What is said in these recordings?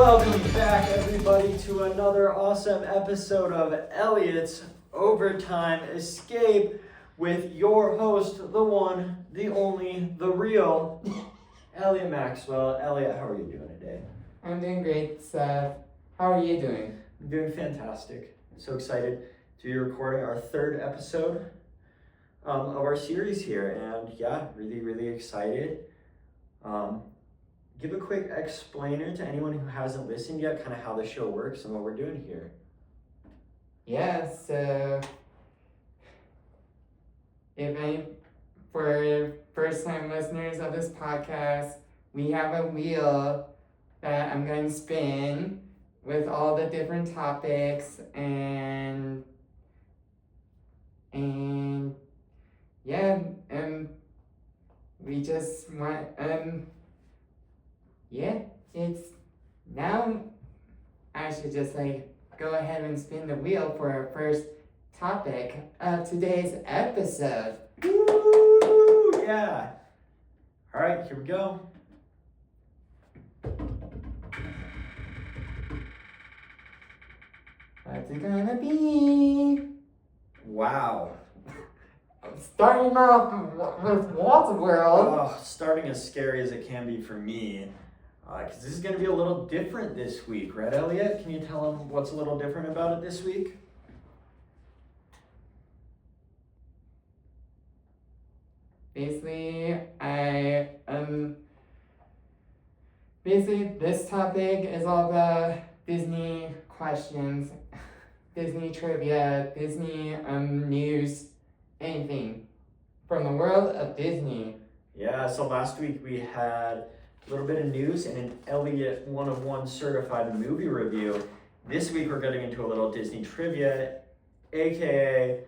Welcome back, everybody, to another awesome episode of Elliot's Overtime Escape with your host, the one, the only, the real, Elliot Maxwell. Elliot, how are you doing today? I'm doing great, Seth. How are you doing? I'm doing fantastic. I'm so excited to be recording our third episode of our series here, and yeah, really excited. Give a quick explainer to anyone who hasn't listened yet, kind of how the show works and what we're doing here. Yeah, so for first-time listeners of this podcast, we have a wheel that I'm going to spin with all the different topics and yeah, we just want yeah, it's now I should just go ahead and spin the wheel for our first topic of today's episode. Woo! Yeah. All right, here we go. What's it gonna be? Wow. Starting off with Waterworld. Oh, starting as scary as it can be for me. Because this is going to be a little different this week, right, Elliot? Can you tell them what's a little different about it this week? Basically, this topic is all the Disney questions, Disney trivia, Disney news, anything from the world of Disney. Yeah, so last week we had a little bit of news and an Elliot 101 certified movie review. This week we're getting into a little Disney trivia, aka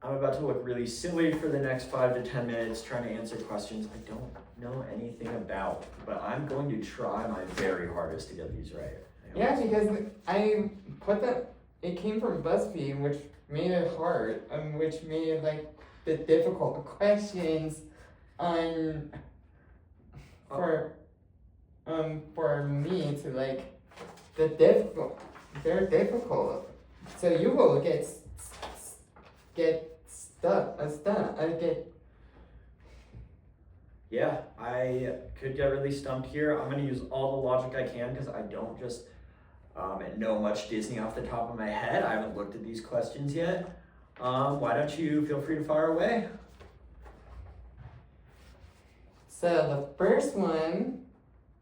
I'm about to look really silly for the next 5 to 10 minutes trying to answer questions I don't know anything about, but I'm going to try my very hardest to get these right. Yeah, because it came from BuzzFeed, which made it hard, which made it the difficult questions for me to they're difficult. So you will get stuck. Yeah, I could get really stumped here. I'm going to use all the logic I can because I don't just know much Disney off the top of my head. I haven't looked at these questions yet. Why don't you feel free to fire away? So the first one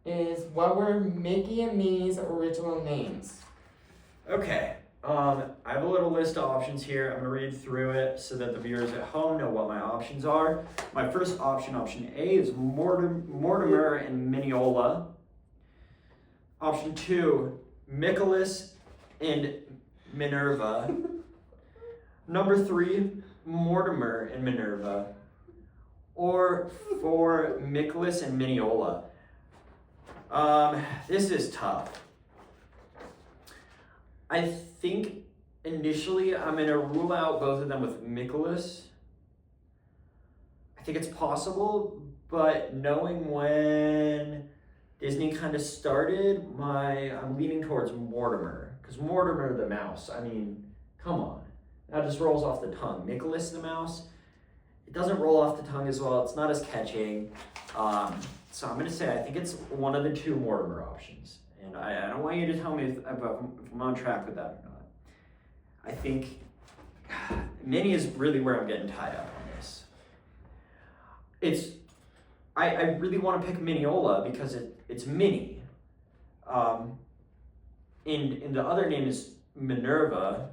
is, what were Mickey and Minnie's original names? Okay, I have a little list of options here. I'm going to read through it so that the viewers at home know what my options are. My first option A, is Mortimer and Mineola. Option 2, Nicholas and Minerva. Number 3, Mortimer and Minerva. Or 4, Nicholas and Mineola. This is tough. I think initially I'm going to rule out both of them with Nicholas. I think it's possible, but knowing when Disney kind of started, I'm leaning towards Mortimer. Because Mortimer the mouse, I mean, come on. That just rolls off the tongue. Nicholas the mouse, it doesn't roll off the tongue as well. It's not as catching. So I'm going to say I think it's one of the two Mortimer options. And I don't want you to tell me if I'm on track with that or not. I think Minnie is really where I'm getting tied up on this. I really want to pick Mineola because it's Minnie. And the other name is Minerva,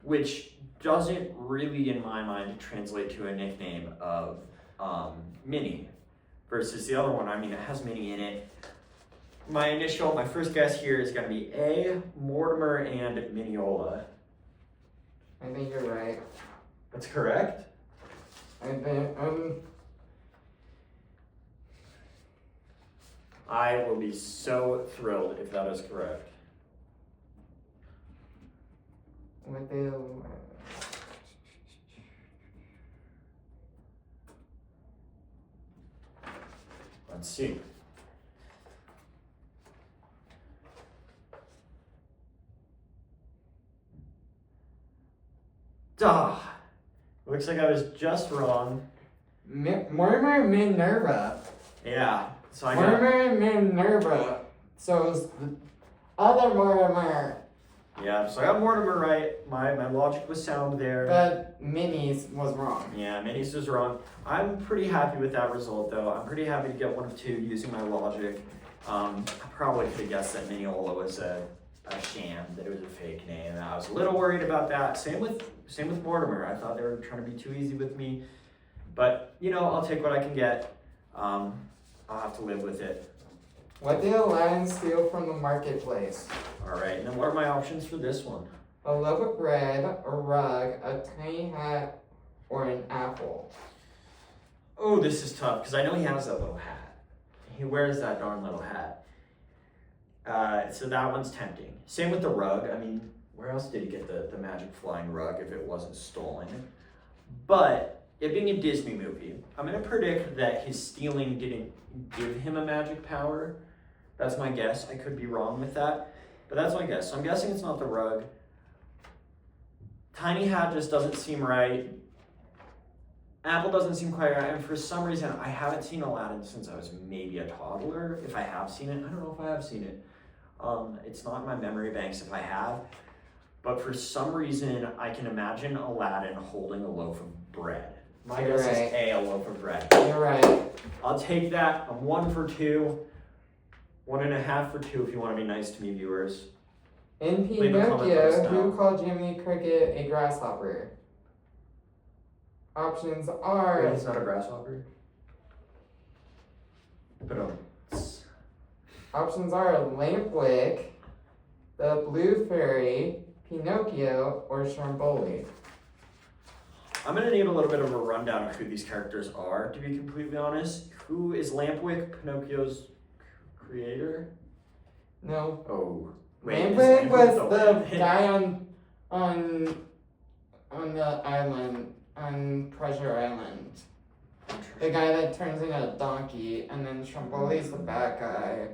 which doesn't really, in my mind, translate to a nickname of Minnie. Versus the other one, I mean, it has Minnie in it. My first guess here is going to be A, Mortimer and Mineola. I think you're right. That's correct? I think, I will be so thrilled if that is correct. Let's see. Duh. Looks like I was just wrong. Mortimer Minerva. Yeah. So I got. Mortimer Minerva. So it's the other Mortimer. Yeah. So I got Mortimer right. My logic was sound there. But Minnie's was wrong. Yeah, Minnie's was wrong. I'm pretty happy with that result, though. I'm pretty happy to get 1 of 2 using my logic. I probably could have guessed that Mineola was a sham, that it was a fake name. I was a little worried about that. Same with Mortimer. I thought they were trying to be too easy with me. But, I'll take what I can get. I'll have to live with it. What did Aladdin steal from the marketplace? Alright, and then what are my options for this one? A loaf of bread, a rug, a tiny hat, or an apple? Oh, this is tough, because I know he has that little hat. He wears that darn little hat. So that one's tempting. Same with the rug. I mean, where else did he get the magic flying rug if it wasn't stolen? But, it being a Disney movie, I'm going to predict that his stealing didn't give him a magic power. That's my guess. I could be wrong with that. But that's my guess. So I'm guessing it's not the rug. Tiny hat just doesn't seem right. Apple doesn't seem quite right. And for some reason, I haven't seen Aladdin since I was maybe a toddler. If I have seen it, I don't know if I have seen it. It's not in my memory banks if I have. But for some reason, I can imagine Aladdin holding a loaf of bread. My guess is a loaf of bread. You're right. I'll take that. I'm 1 for 2. 1.5 for 2 if you want to be nice to me, viewers. In Leave a comment, let us Pinocchio, know. who called Jiminy Cricket a grasshopper? Options are... Wait, it's not a grasshopper? But Options are Lampwick, the Blue Fairy, Pinocchio, or Stromboli. I'm going to need a little bit of a rundown of who these characters are, to be completely honest. Who is Lampwick, Pinocchio's creator? No. Oh. Wait, Lampwick was the villain? guy on the island, on Treasure Island. The guy that turns into a donkey, and then Stromboli's the bad guy.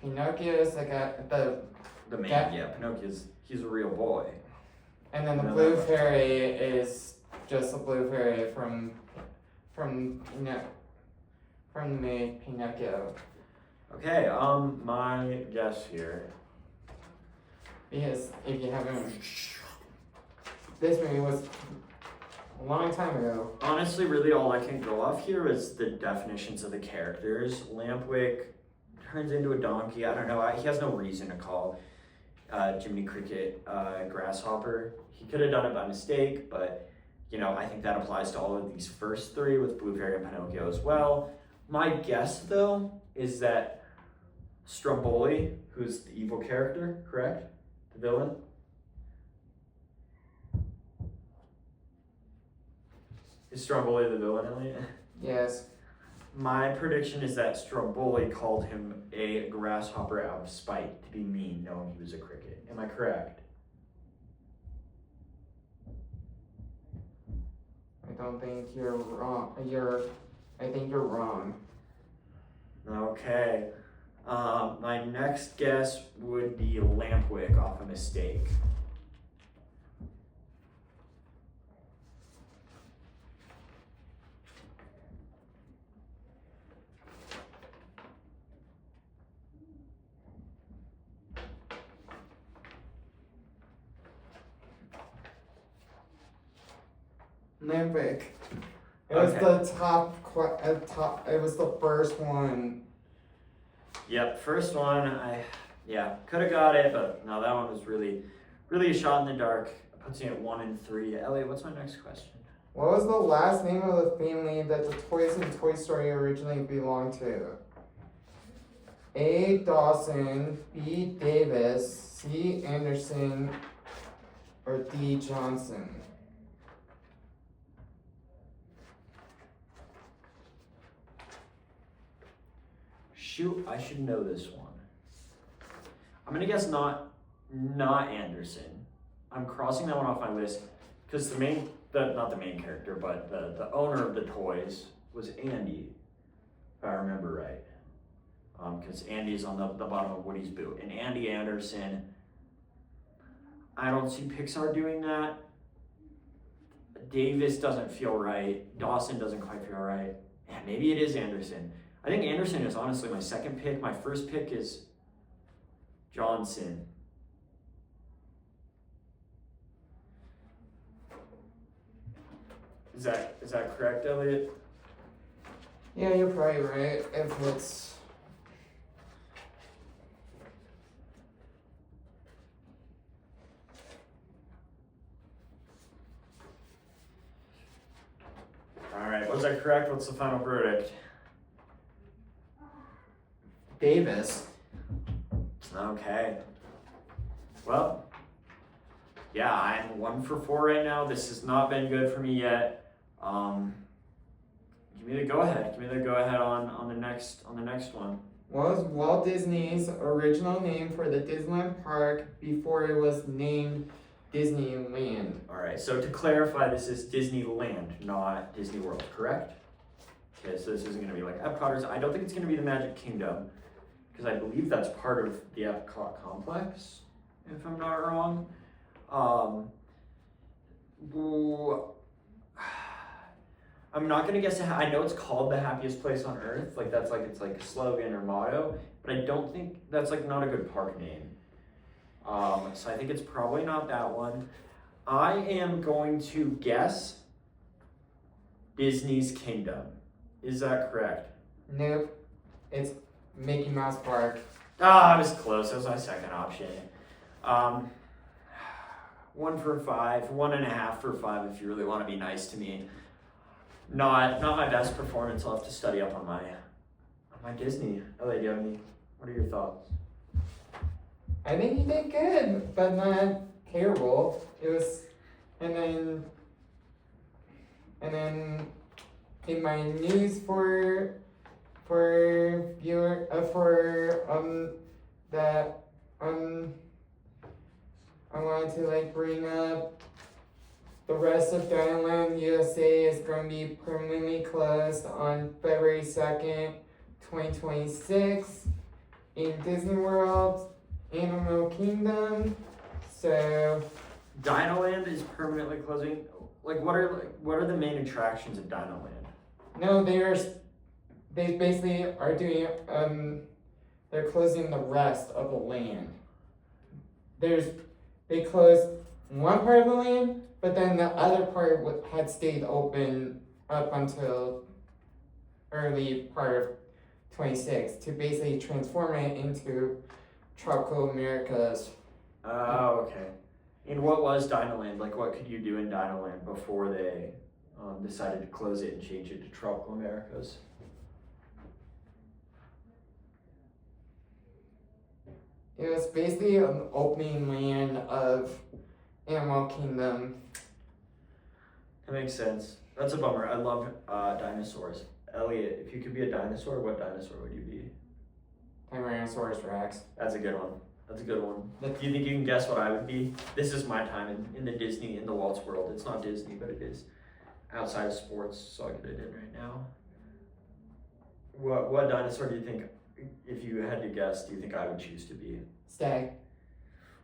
Pinocchio's the guy, The man, yeah, he's a real boy. and then the No, Blue that much. Fairy is just the Blue Fairy from the movie Pinocchio. Okay, my guess here. Because if you haven't, this movie was a long time ago. Honestly, really all I can go off here is the definitions of the characters. Lampwick turns into a donkey. I don't know. He has no reason to call Jiminy Cricket grasshopper. He could have done it by mistake, but I think that applies to all of these first 3 with Blue Fairy and Pinocchio as well. My guess, though, is that Stromboli, who's the evil character, correct? The villain? Is Stromboli the villain, Elliot? Yes. My prediction is that Stromboli called him a grasshopper out of spite to be mean, knowing he was a cricket. Am I correct? I don't think you're wrong. I think you're wrong. Okay. My next guess would be Lampwick off a mistake. Lampwick. It was Okay. the top. It was the first one. Yep, first one, could have got it, but no, that one was really a shot in the dark. It puts me at 1 and 3. Elliot, what's my next question? What was the last name of the family that the toys in Toy Story originally belonged to? A. Dawson, B. Davis, C. Anderson, or D. Johnson? Shoot, I should know this one. I'm gonna guess not Anderson. I'm crossing that one off my list because not the main character, but the owner of the toys was Andy, if I remember right. Because Andy's on the bottom of Woody's boot, and Andy Anderson. I don't see Pixar doing that. Davis doesn't feel right. Dawson doesn't quite feel right. Yeah, maybe it is Anderson. I think Anderson is honestly my second pick. My first pick is Johnson. Is that correct, Elliot? Yeah, you're probably right. If it's All right, was that correct? What's the final verdict? Davis. Okay. Well, yeah, I'm 1 for 4 right now. This has not been good for me yet. Give me the go ahead. Give me the go ahead on the next one. What was Walt Disney's original name for the Disneyland park before it was named Disneyland? All right. So to clarify, this is Disneyland, not Disney World, correct? Okay. So this isn't going to be like Epcot's. I don't think it's going to be the Magic Kingdom, because I believe that's part of the Epcot complex, if I'm not wrong. I'm not gonna guess. I know it's called the happiest place on earth. Like that's like it's like a slogan or motto, but I don't think that's like not a good park name. So I think it's probably not that one. I am going to guess Disney's Kingdom. Is that correct? Nope. It's Mickey Mouse Park. I was close. That was my second option. 1 for 5, 1.5 for 5 if you really want to be nice to me. Not my best performance. I'll have to study up on my Disney. Elliot, do you have any? What are your thoughts? I think you did good, but not terrible. It was, and then in my news for viewer that I wanted to like bring up the rest of Dinoland USA is going to be permanently closed on February 2nd, 2026 in Disney World, Animal Kingdom. So Dinoland is permanently closing. Like what are the main attractions of Dinoland? no, they basically are doing they're closing the rest of the land. They closed one part of the land, but then the other part had stayed open up until early part of 26 to basically transform it into Tropical Americas. Oh, okay. And what was Dinoland? Like what could you do in Dinoland before they decided to close it and change it to Tropical Americas? It was basically an opening land of Animal Kingdom. That makes sense. That's a bummer. I love dinosaurs. Elliot, if you could be a dinosaur, what dinosaur would you be? Tyrannosaurus Rex. That's a good one. That's a good one. Do you think you can guess what I would be? This is my time in the Disney, in the Walt's world. It's not Disney, but it is outside of sports, so I'll get it in right now. What dinosaur do you think, if you had to guess, do you think I would choose to be? Stag.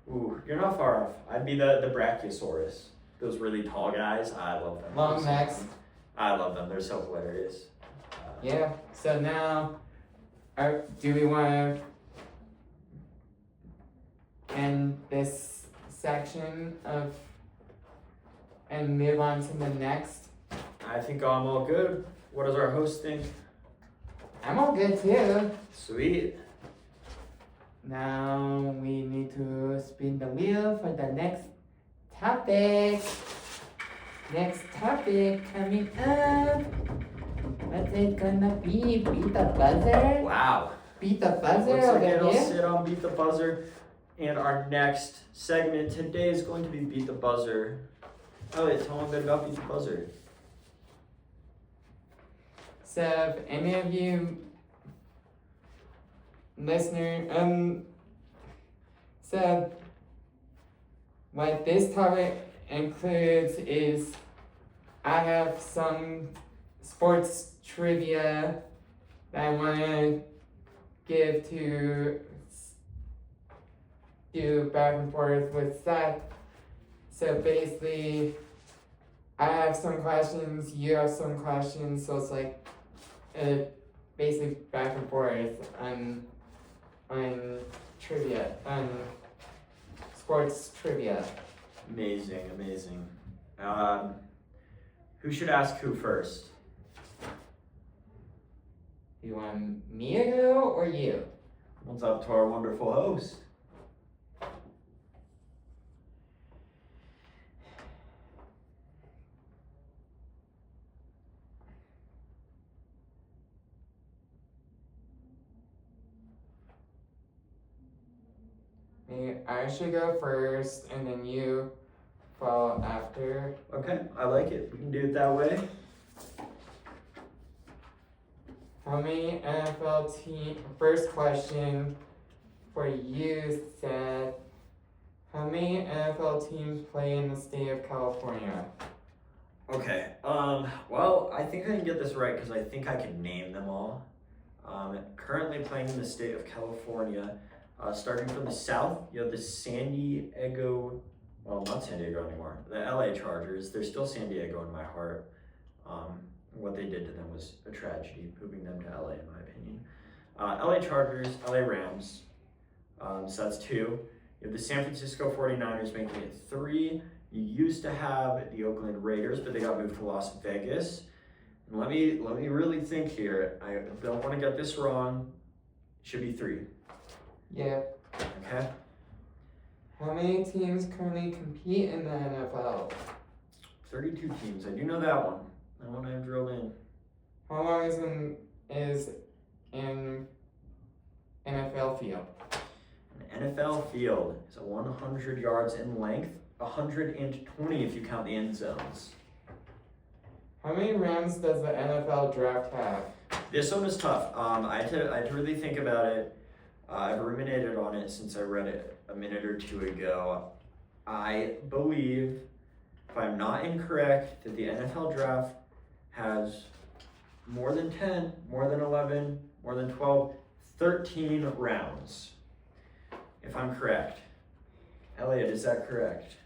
Ooh, you're not far off. I'd be the Brachiosaurus. Those really tall guys. I love them. Long necks. I love them. They're so hilarious. Yeah. So now, do we want to end this section and move on to the next? I think I'm all good. What does our host think? I'm all good too. Sweet. Now we need to spin the wheel for the next topic. Next topic coming up. What's it gonna be? Beat the buzzer? Wow. Beat the buzzer Looks like over it'll here? sit on Beat the Buzzer. And our next segment today is going to be Beat the Buzzer. Elliot, tell them a bit about Beat the Buzzer. So if any of you listener, so what this topic includes is I have some sports trivia that I want to give to do back and forth with Seth. So basically, I have some questions, you have some questions, so it's like basically back and forth on trivia, on sports trivia. Amazing. Who should ask who first? You want me to go or you? What's up to our wonderful host? Maybe I should go first and then you follow after. Okay, I like it. We can do it that way. How many NFL team? First question for you, Seth. How many NFL teams play in the state of California? Okay. Well, I think I can get this right because I think I can name them all. Currently playing in the state of California. Starting from the south, you have the San Diego. Well, not San Diego anymore. The LA Chargers. They're still San Diego in my heart. What they did to them was a tragedy, moving them to LA, in my opinion. LA Chargers, LA Rams. So that's 2. You have the San Francisco 49ers making it 3. You used to have the Oakland Raiders, but they got moved to Las Vegas. And let me really think here. I don't want to get this wrong. It should be 3. Yeah. Okay. How many teams currently compete in the NFL? 32 teams. I do know that one. That one I've drilled in. How long is an NFL field? An NFL field is 100 yards in length, 120 if you count the end zones. How many rounds does the NFL draft have? This one is tough. I had to really think about it. I've ruminated on it since I read it a minute or 2 ago. I believe, if I'm not incorrect, that the NFL draft has more than 10, more than 11, more than 12, 13 rounds. If I'm correct. Elliot, is that correct?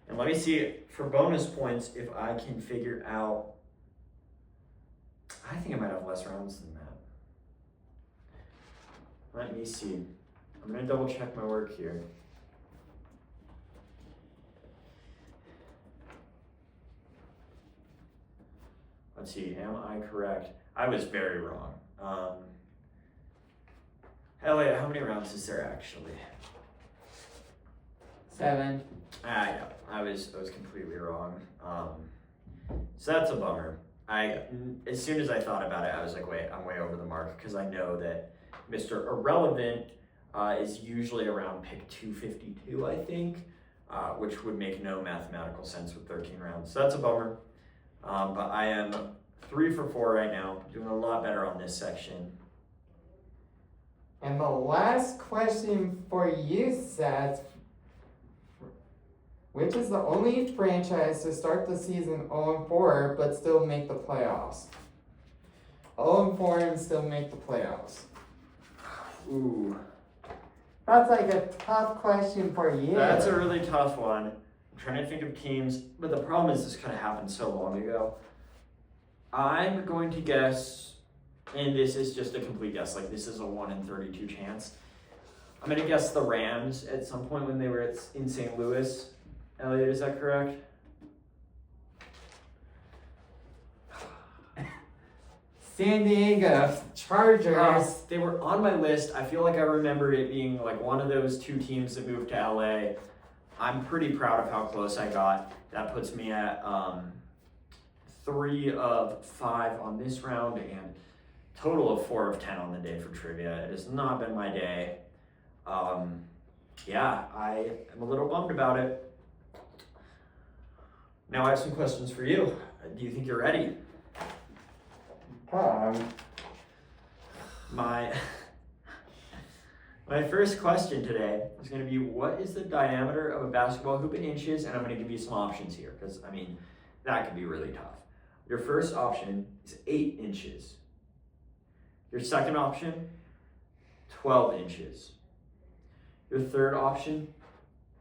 And let me see, for bonus points, if I can figure out, I think I might have less rounds than that. Let me see. I'm gonna double check my work here. Let's see, am I correct? I was very wrong. Elliot, how many rounds is there actually? 7. Yeah, I was completely wrong. So that's a bummer. As soon as I thought about it, I was like, wait, I'm way over the mark because I know that Mr. Irrelevant is usually around pick 252, I think, which would make no mathematical sense with 13 rounds. So that's a bummer. But I am 3 for 4 right now, doing a lot better on this section. And the last question for you, Seth. Which is the only franchise to start the season 0-4 but still make the playoffs? 0-4 and still make the playoffs. Ooh. That's like a tough question for you. That's a really tough one. I'm trying to think of teams, but the problem is this kind of happened so long ago. I'm going to guess, and this is just a complete guess, like this is a 1 in 32 chance. I'm going to guess the Rams at some point when they were in St. Louis. Elliot, is that correct? San Diego Chargers. They were on my list. I feel like I remembered it being like one of those 2 teams that moved to LA. I'm pretty proud of how close I got. That puts me at 3 of 5 on this round and total of 4 of 10 on the day for trivia. It has not been my day. Yeah, I am a little bummed about it. Now I have some questions for you. Do you think you're ready? My first question today is going to be, what is the diameter of a basketball hoop in inches? And I'm going to give you some options here because, I mean, that could be really tough. Your first option is 8 inches. Your second option, 12 inches. Your third option,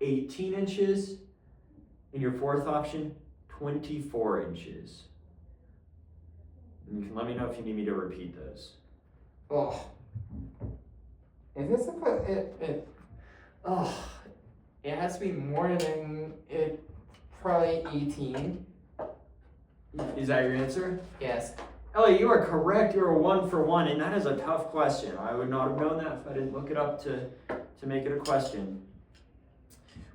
18 inches. And your fourth option, 24 inches. And you can let me know if you need me to repeat those. Oh. Is this supposed it has to be more than it probably 18. Is that your answer? Yes. Elliot, you are correct. You are 1 for 1, and that is a tough question. I would not have known that if I didn't look it up to make it a question.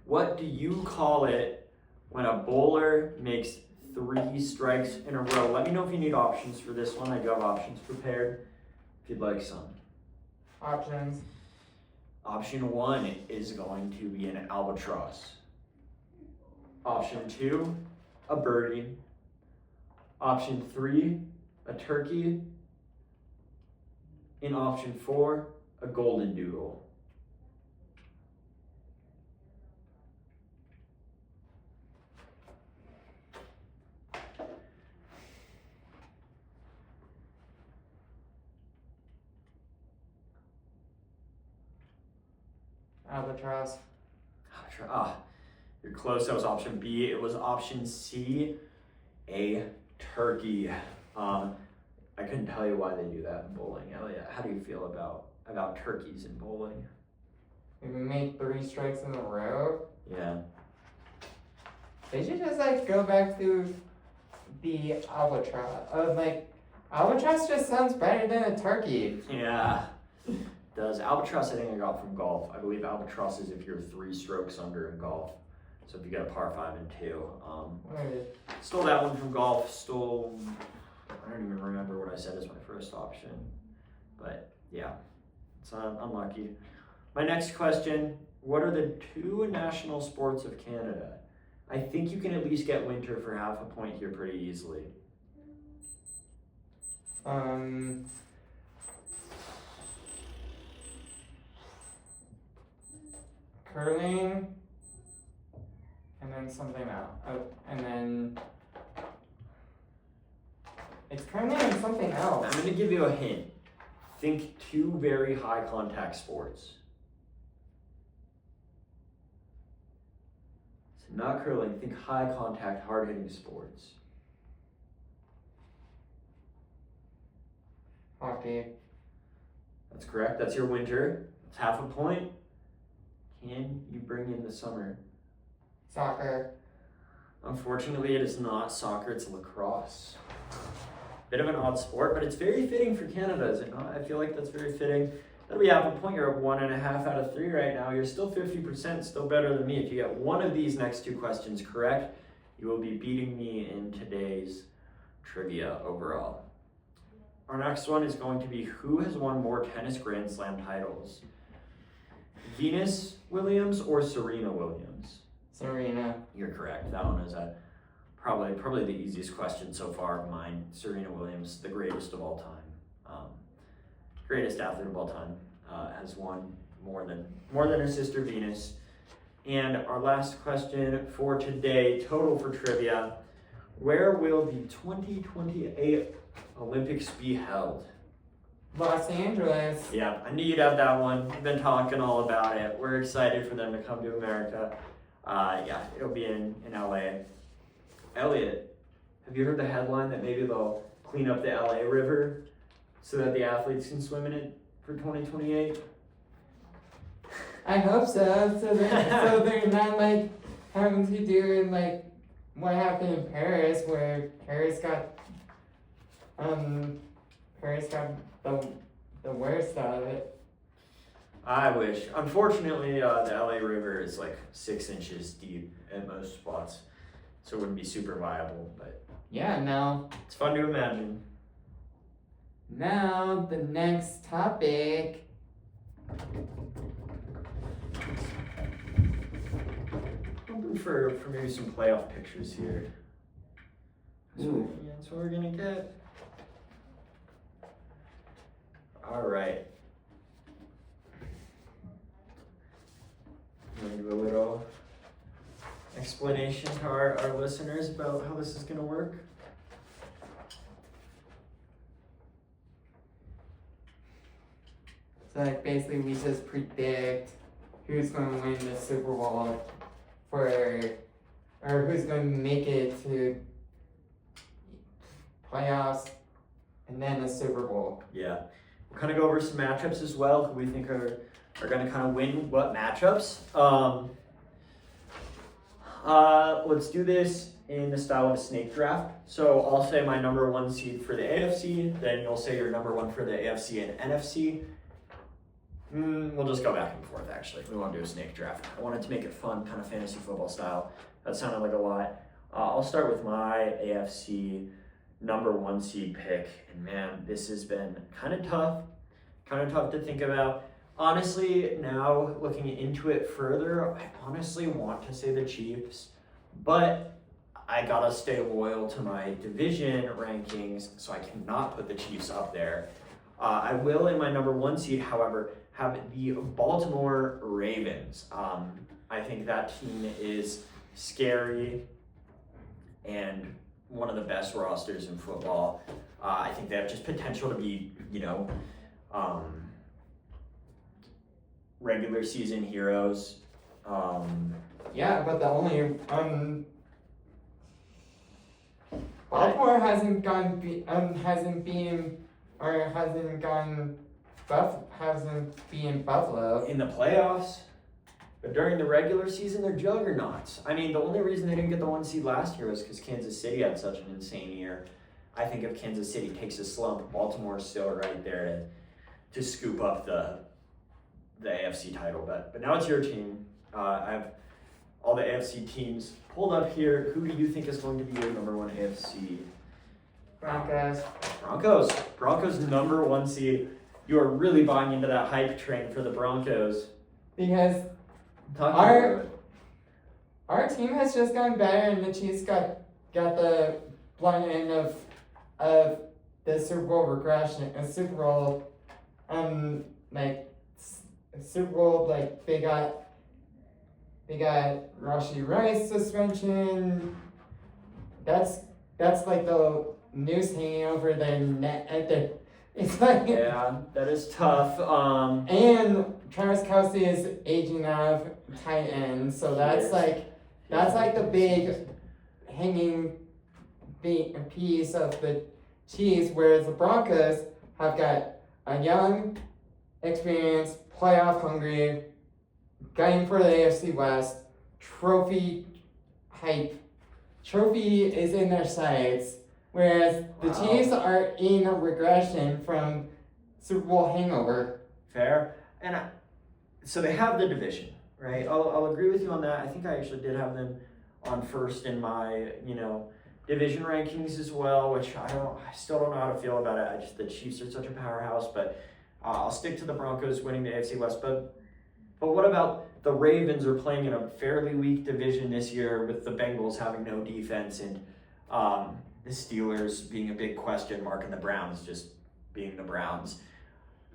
What do you call it when a bowler makes 3 strikes in a row? Let me know if you need options for this one. I do have options prepared if you'd like some. Options. Option 1 is going to be an albatross. Option 2, a birdie. Option 3, a turkey. In option 4, a golden doodle. Albatross. You're close. That was option B. It was option C, a turkey. I couldn't tell you why they do that in bowling. Elliot, how do you feel about turkeys in bowling? If we make 3 strikes in a row, Yeah. they should just go back to the albatross. Albatross just sounds better than a turkey. Yeah. Does albatross, I think I got from golf. I believe albatross is if you're 3 strokes under in golf. So if you get a par 5 and 2. Stole that one from golf. I don't even remember what I said as my first option. But yeah, it's unlucky. My next question, what are the 2 national sports of Canada? I think you can at least get winter for half a point here pretty easily. Curling, and then something else. And then it's curling and something else. I'm going to give you a hint. Think 2 very high contact sports. So not curling, think high contact, hard hitting sports. Hockey. That's correct. That's your winter. It's half a point. Can you bring in the summer? Soccer. Unfortunately, it is not soccer, it's lacrosse. Bit of an odd sport, but it's very fitting for Canada, is it not? I feel like that's very fitting. That'll be half a point. You're at 1.5 out of 3 right now. You're still 50%, still better than me. If you get one of these next 2 questions correct, you will be beating me in today's trivia overall. Our next one is going to be who has won more tennis Grand Slam titles? Venus Williams or Serena Williams? Serena. You're correct. That one is probably the easiest question so far of mine. Serena Williams, the greatest of all time, greatest athlete of all time, has won more than her sister Venus. And our last question for today, total for trivia: where will the 2028 Olympics be held? Los Angeles. Yeah, I knew you'd have that one. We've been talking all about it. We're excited for them to come to America. Yeah, it'll be in LA. Elliot, have you heard the headline that maybe they'll clean up the LA River so that the athletes can swim in it for 2028? I hope so. So they're not having to do what happened in Paris, where Paris got the worst out of it. I wish. Unfortunately, the LA River is 6 inches deep at most spots, so it wouldn't be super viable, but Yeah, now it's fun to imagine. the next topic. Hoping for maybe some playoff pictures here. That's what we're gonna get. All right. I'm gonna do a little explanation to our listeners about how this is gonna work. So basically we just predict who's going to win the Super Bowl for or who's going to make it to playoffs and then the Super Bowl. Yeah. We'll kind of go over some matchups as well, who we think are going to kind of win what matchups. Let's do this in the style of a snake draft. So I'll say my number 1 seed for the AFC, then you'll say your number 1 for the AFC and NFC. We'll just go back and forth, actually. We want to do a snake draft. I wanted to make it fun, kind of fantasy football style. That sounded like a lot. I'll start with my AFC number 1 seed pick. And man, this has been kind of tough to think about. Honestly, now looking into it further, I honestly want to say the Chiefs, but I gotta stay loyal to my division rankings, so I cannot put the Chiefs up there. I will, in my number 1 seed, however, have the Baltimore Ravens. I think that team is scary and one of the best rosters in football. I think they have just potential to be, regular season heroes. Yeah, but the only Baltimore hasn't been Buffalo In the playoffs, but during the regular season, they're juggernauts. I mean, the only reason they didn't get the 1 seed last year was because Kansas City had such an insane year. I think if Kansas City takes a slump, Baltimore's still right there to scoop up the AFC title. But now it's your team. I have all the AFC teams pulled up here. Who do you think is going to be your number 1 AFC? Broncos number 1 seed. You are really buying into that hype train for the Broncos. because our team has just gotten better, and the Chiefs got the blunt end of the Super Bowl regression, Super Bowl, they got Rashee Rice suspension. That's like the news hanging over their net. It's like, Yeah, that is tough. and Travis Kelce is aging out of tight end, so that's like the big hanging piece of the Chiefs, whereas the Broncos have got a young, experienced, playoff hungry, going for the AFC West, trophy hype. Trophy is in their sights, whereas the Wow. Chiefs are in a regression from Super Bowl hangover. Fair. And so they have the division, right? I'll agree with you on that. I think I actually did have them on first in my, division rankings as well, which I still don't know how to feel about it. The Chiefs are such a powerhouse, but I'll stick to the Broncos winning the AFC West. But what about the Ravens are playing in a fairly weak division this year with the Bengals having no defense and the Steelers being a big question mark and the Browns just being the Browns.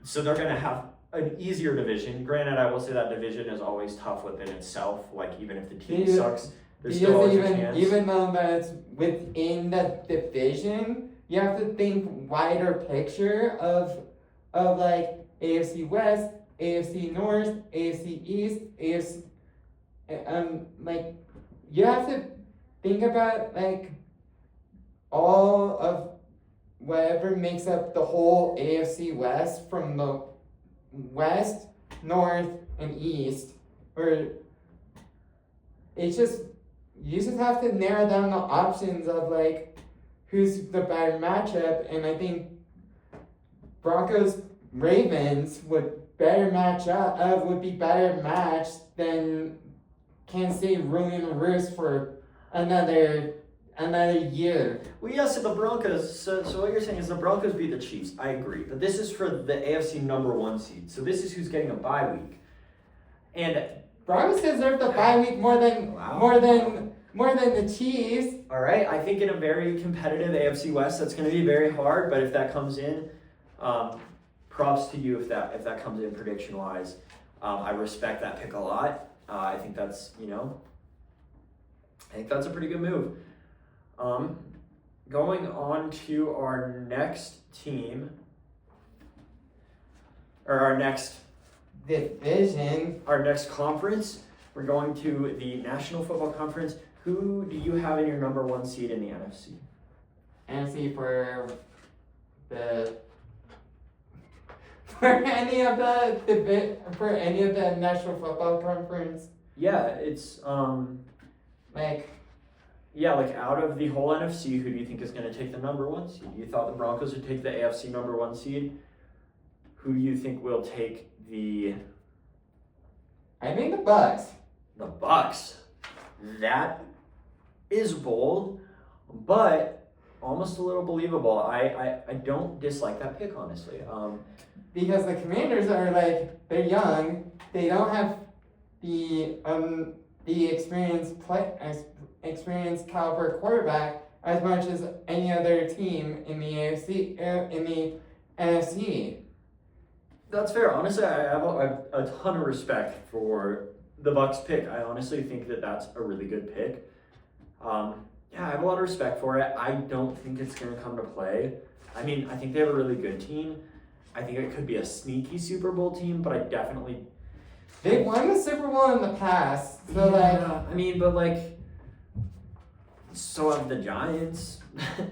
So they're going to have an easier division. Granted, I will say that division is always tough within itself. Like, even if the team sucks, there's still always a chance. Even though that's within the division, you have to think wider picture of like AFC West, AFC North, AFC East, AFC, like, you have to think about like all of whatever makes up the whole AFC West from the West, North, and East, or it's just, you just have to narrow down the options of like who's the better matchup, and I think Broncos Ravens would be better matched than Kansas City ruling the roost for another year. Well, yeah, so the Broncos, so what you're saying is the Broncos beat the Chiefs. I agree. But this is for the AFC number 1 seed. So this is who's getting a bye week. And Broncos deserve the bye week more than the Chiefs. all right, I think in a very competitive AFC West, that's going to be very hard. But if that comes in, props to you if that comes in prediction wise. I respect that pick a lot. I think that's a pretty good move. Going on to our next team, or our next Division. conference, we're going to the National Football Conference. Who do you have in your number 1 seed in the NFC? NFC for any of the National Football Conference. Yeah, it's Like, yeah, like out of the whole NFC, who do you think is going to take the number 1 seed? You thought the Broncos would take the AFC number 1 seed. Who do you think will take the I think the Bucks. Bucks? That is bold, but almost a little believable. I don't dislike that pick, honestly. Because the Commanders are like, they're young, they don't have the experienced caliber quarterback as much as any other team in the AFC in the NFC. That's fair. Honestly, I have a ton of respect for the Bucks pick. I honestly think that that's a really good pick. Yeah, I have a lot of respect for it. I don't think it's going to come to play. I mean, I think they have a really good team. I think it could be a sneaky Super Bowl team, but I definitely... They won the Super Bowl in the past, so yeah, I mean, but like, so have the Giants,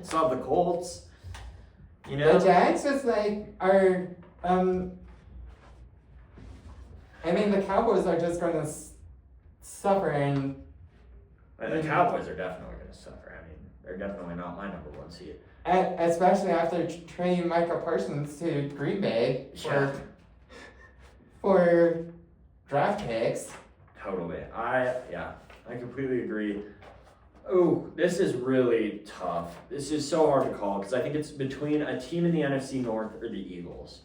so have the Colts, you know? The Giants just like are, I mean, the Cowboys are just going to suffer And the Cowboys are definitely going to suffer. I mean, they're definitely not my number 1 seed. Especially after trading Micah Parsons to Green Bay for draft picks. Totally. I completely agree. Oh, this is really tough. This is so hard to call because I think it's between a team in the NFC North or the Eagles.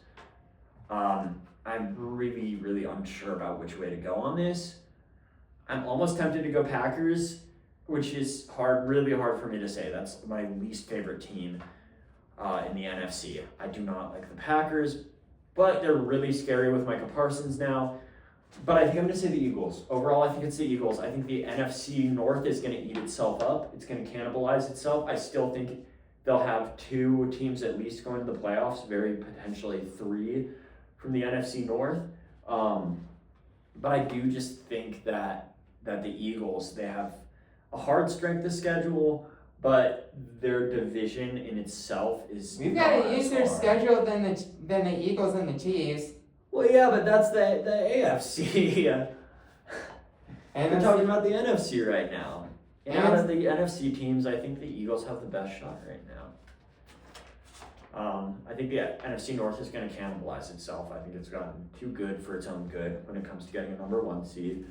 I'm really, really unsure about which way to go on this. I'm almost tempted to go Packers, which is really hard for me to say. That's my least favorite team in the NFC. I do not like the Packers, but they're really scary with Micah Parsons now. But I think I'm going to say the Eagles. Overall, I think it's the Eagles. I think the NFC North is going to eat itself up. It's going to cannibalize itself. I still think they'll have 2 teams at least going to the playoffs, very potentially 3 from the NFC North. But I do just think that the Eagles, they have a hard strength of schedule, but their division in itself is We've got an easier schedule than the Eagles and the Chiefs. Well, yeah, but that's the AFC. And we're talking about the NFC right now. And out of the NFC teams, I think the Eagles have the best shot right now. I think the NFC North is going to cannibalize itself. I think it's gotten too good for its own good when it comes to getting a number 1 seed.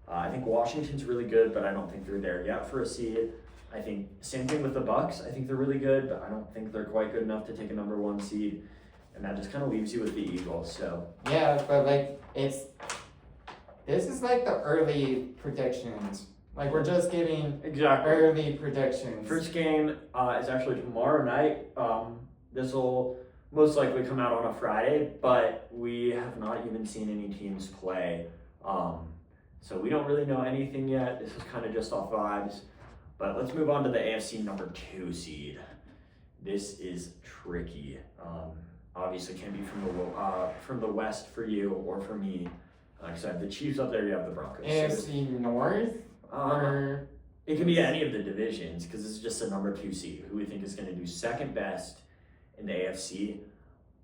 I think Washington's really good, but I don't think they're there yet for a seed. I think same thing with the Bucks. I think they're really good, but I don't think they're quite good enough to take a number 1 seed. And that just kind of leaves you with the Eagles. So yeah, but like this is like the early predictions. Like we're just giving early predictions. First game is actually tomorrow night. This will most likely come out on a Friday, but we have not even seen any teams play. So we don't really know anything yet. This is kind of just off vibes. But let's move on to the AFC number 2 seed. This is tricky. Obviously can't be from the West for you or for me. Because I have the Chiefs up there, you have the Broncos. AFC North? Or it can be any of the divisions because it's just a number 2 seed. Who we think is going to do second best in the AFC.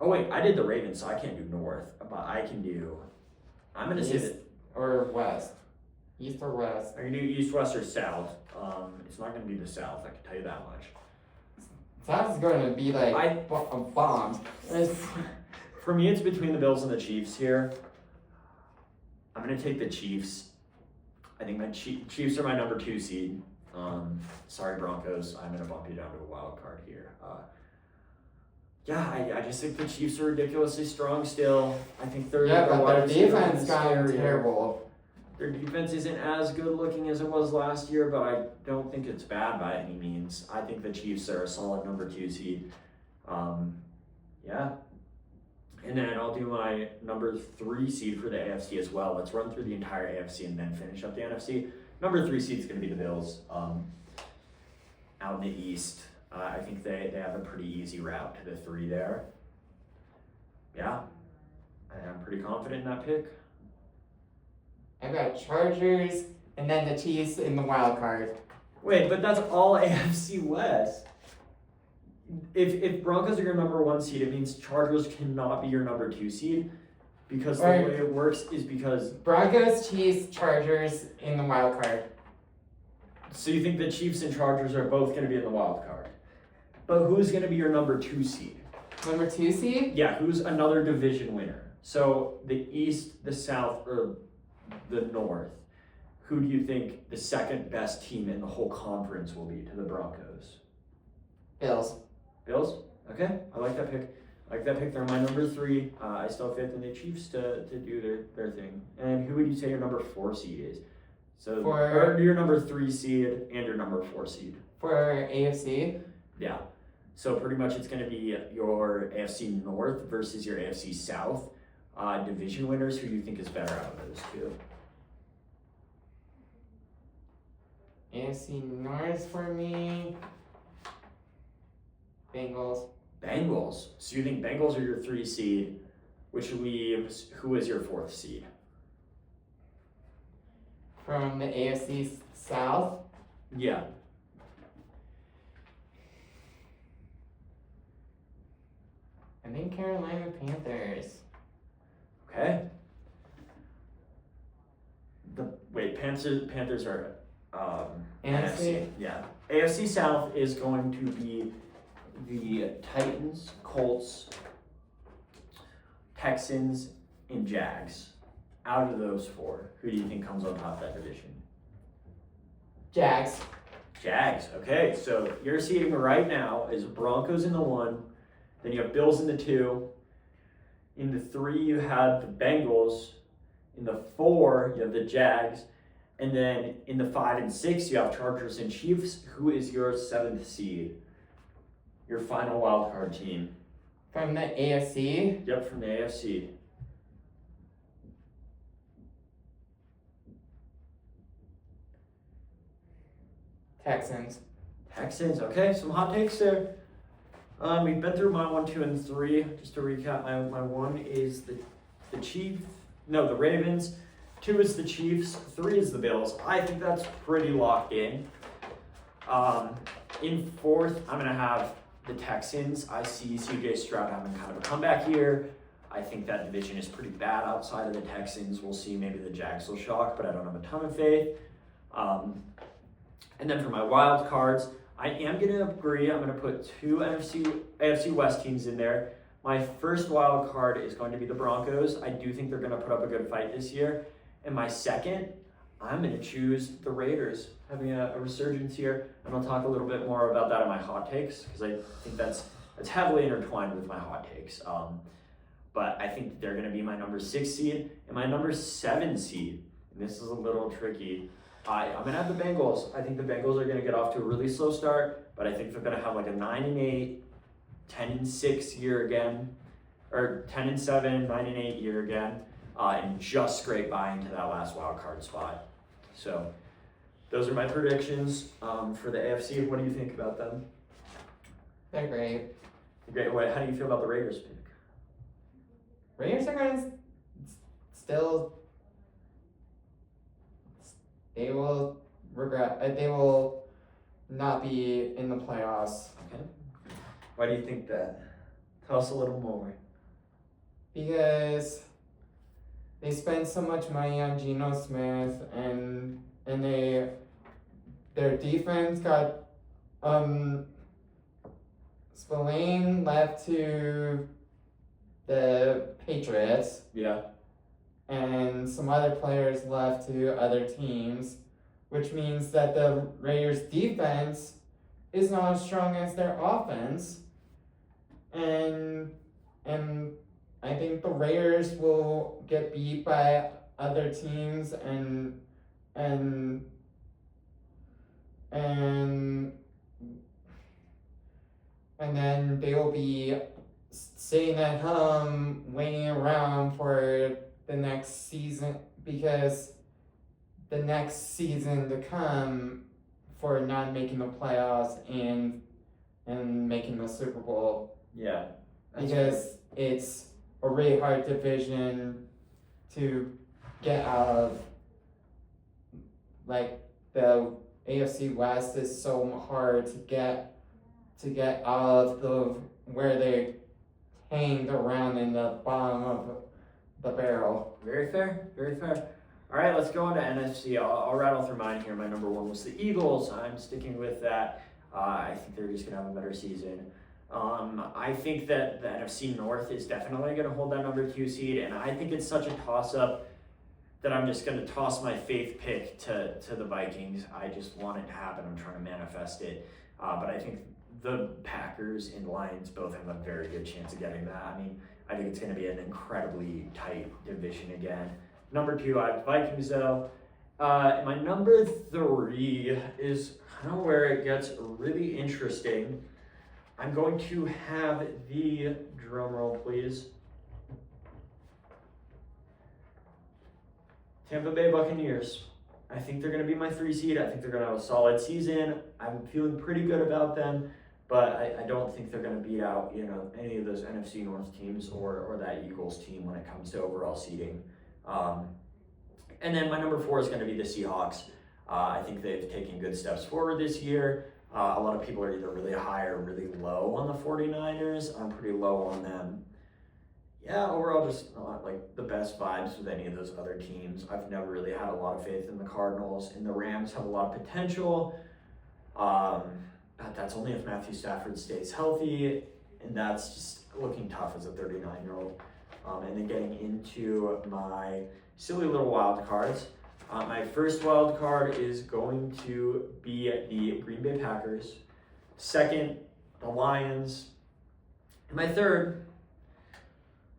Oh wait, I did the Ravens, so I can't do North. But I can do... I'm going to say that... Or West. East or West. I can do East, West, or South. It's not going to be the South, I can tell you that much. South is going to be like bombs. For me, it's between the Bills and the Chiefs here. I'm going to take the Chiefs. I think my Chiefs are my number 2 seed. Sorry, Broncos. I'm going to bump you down to a wild card here. I just think the Chiefs are ridiculously strong still. I think they're... Yeah, but their defense got terrible. Their defense isn't as good looking as it was last year, but I don't think it's bad by any means. I think the Chiefs are a solid number 2 seed. And then I'll do my number 3 seed for the AFC as well. Let's run through the entire AFC and then finish up the NFC. Number 3 seed is going to be the Bills. Out in the East, I think they have a pretty easy route to the 3 there. Yeah, I'm pretty confident in that pick. I've got Chargers and then the Chiefs in the wild card. Wait, but that's all AFC West. If Broncos are your number 1 seed, it means Chargers cannot be your number 2 seed, because the Right. way it works is because. Broncos, Chiefs, Chargers in the wild card. So you think the Chiefs and Chargers are both going to be in the wild card, but who's going to be your number 2 seed? Number 2 seed? Yeah, who's another division winner? So the East, the South, or the North. Who do you think the second best team in the whole conference will be to the Broncos? Bills. Bills? Okay, I like that pick. They're my number 3. I still have faith in the Chiefs to do their thing. And who would you say your number 4 seed is? So or your number 3 seed and your number 4 seed. For AFC? Yeah. So pretty much it's going to be your AFC North versus your AFC South division winners. Who do you think is better out of those two? AFC North for me. Bengals. Bengals. So you think Bengals are your 3 seed, which leaves who is your 4th seed? From the AFC South? Yeah. I think Carolina Panthers. Okay. Panthers are NFC? Yeah. AFC South is going to be the Titans, Colts, Texans, and Jags. Out of those 4, who do you think comes on top of that division? Jags. Jags. Okay, so your seeding right now is Broncos in the 1, then you have Bills in the 2. In the 3, you have the Bengals. In the 4, you have the Jags. And then in the 5 and 6, you have Chargers and Chiefs. Who is your 7th seed? Your final wild card team. From the AFC? Yep, from the AFC. Texans. Texans. Okay, some hot takes there. We've been through my 1, 2, and 3. Just to recap, my 1 is the Ravens. 2 is the Chiefs. 3 is the Bills. I think that's pretty locked in. In 4th, I'm gonna have the Texans. I see CJ Stroud having kind of a comeback year. I think that division is pretty bad outside of the Texans. We'll see. Maybe the Jags will shock, but I don't have a ton of faith. And then for my wild cards, I am going to agree. I'm going to put 2 AFC West teams in there. My first wild card is going to be the Broncos. I do think they're going to put up a good fight this year. And my second, I'm going to choose the Raiders, having a resurgence here. And I'll talk a little bit more about that in my hot takes, because I think that's heavily intertwined with my hot takes. But I think they're going to be my number 6 seed and my number 7 seed. And this is a little tricky. I'm going to have the Bengals. I think the Bengals are going to get off to a really slow start, but I think they're going to have like a 9-8, 10-6 year again, or 10-7, 9-8 year again, and just scrape by into that last wild card spot. So those are my predictions for the AFC. What do you think about them? They're great. Great. How do you feel about the Raiders pick? Raiders are going to still. They will regret. They will not be in the playoffs. Okay. Why do you think that? Tell us a little more. Because they spent so much money on Geno Smith, and their defense got Spillane left to the Patriots. Yeah. And some other players left to other teams, which means that the Raiders' defense is not as strong as their offense. And I think the Raiders will get beat by other teams and then they will be sitting at home waiting around for the next season, because the next season to come for not making the playoffs and making the Super Bowl. Yeah. Because it's a really hard division to get out of. Like, the AFC West is so hard to get out of the where they hanged around in the bottom of the barrel. Very fair, very fair. All right, let's go on to NFC. I'll rattle through mine here. My number one was the Eagles. I'm sticking with that. I think they're just going to have a better season. I think that the NFC North is definitely going to hold that number 2 seed, and I think it's such a toss-up that I'm just going to toss my faith pick to the Vikings. I just want it to happen. I'm trying to manifest it. But I think the Packers and Lions both have a very good chance of getting that. I mean, I think it's going to be an incredibly tight division again. Number 2, I have Vikings though. My number 3 is kind of where it gets really interesting. I'm going to have the drum roll, please. Tampa Bay Buccaneers. I think they're going to be my 3 seed. I think they're going to have a solid season. I'm feeling pretty good about them, but I don't think they're going to beat out, any of those NFC North teams or that Eagles team when it comes to overall seeding. And then my number 4 is going to be the Seahawks. I think they've taken good steps forward this year. A lot of people are either really high or really low on the 49ers. I'm pretty low on them. Yeah, overall just not like the best vibes with any of those other teams. I've never really had a lot of faith in the Cardinals, and the Rams have a lot of potential. But that's only if Matthew Stafford stays healthy, and that's just looking tough as a 39-year-old. And then getting into my silly little wild cards. My first wild card is going to be the Green Bay Packers. Second, the Lions. And my third